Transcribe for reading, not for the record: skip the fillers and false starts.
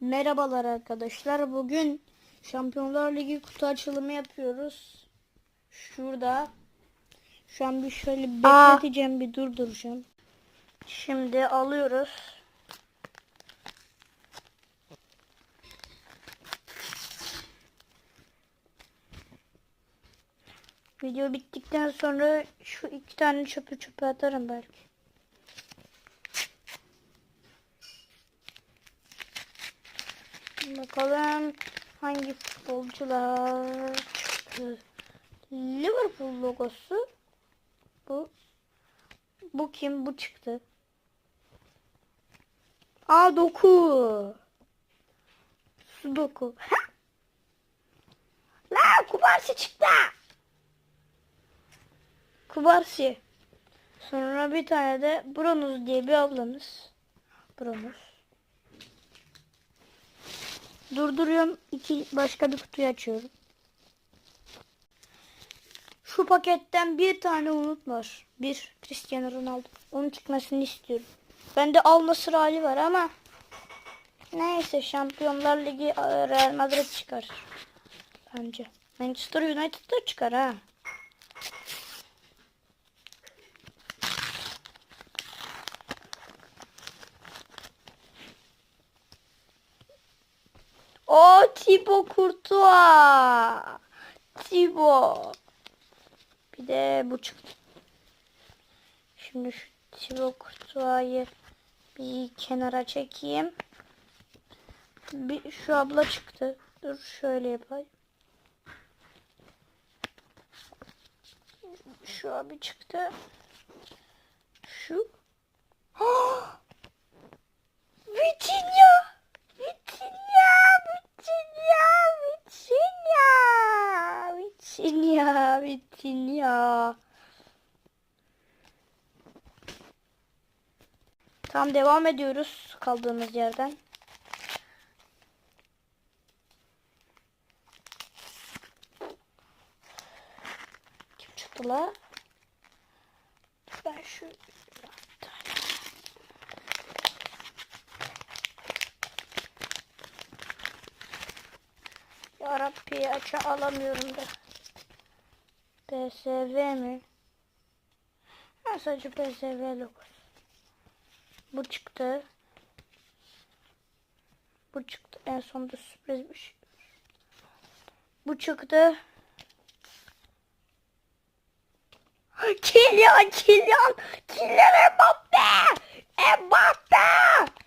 Merhabalar arkadaşlar. Bugün Şampiyonlar Ligi kutu açılımı yapıyoruz. Şurada. Şu an bir şöyle bekleteceğim, bir durduracağım. Şimdi alıyoruz. Video bittikten sonra şu iki tane çöpe atarım belki. Bakalım hangi futbolcular çıktı. Liverpool logosu. Bu kim? Bu çıktı. Doku. Sudoku. La Kubarsi çıktı. Kubarsi. Sonra bir tane de Bronuz diye bir ablamız. Bronuz. Durduruyorum. Başka bir kutuyu açıyorum. Şu paketten bir tane Umut var. Bir Cristiano Ronaldo. Onun çıkmasını istiyorum. Bende Al Nassr hali var ama neyse, Şampiyonlar Ligi Real Madrid çıkar. Bence. Manchester United da çıkar ha. Thibaut Courtois. Thibaut. Bir de bu çıktı. Şimdi şu Thibaut Courtois'ı bir kenara çekeyim. Şu abla çıktı. Dur şöyle yapayım. Şu abi çıktı. Şu. Vitinha. Vitinha. Vitinha. Vitinha. Vitinha. Vitinha. Tamam, devam ediyoruz kaldığımız yerden. Kim çıktı la? Ben şu Yarabbi, alamıyorum da. PSV mi? Ha, sadece PSV logosu. Bu çıktı. Bu çıktı. En sonunda sürpriz bir şey. Bu çıktı. Kylian Mbappe! Mbappe!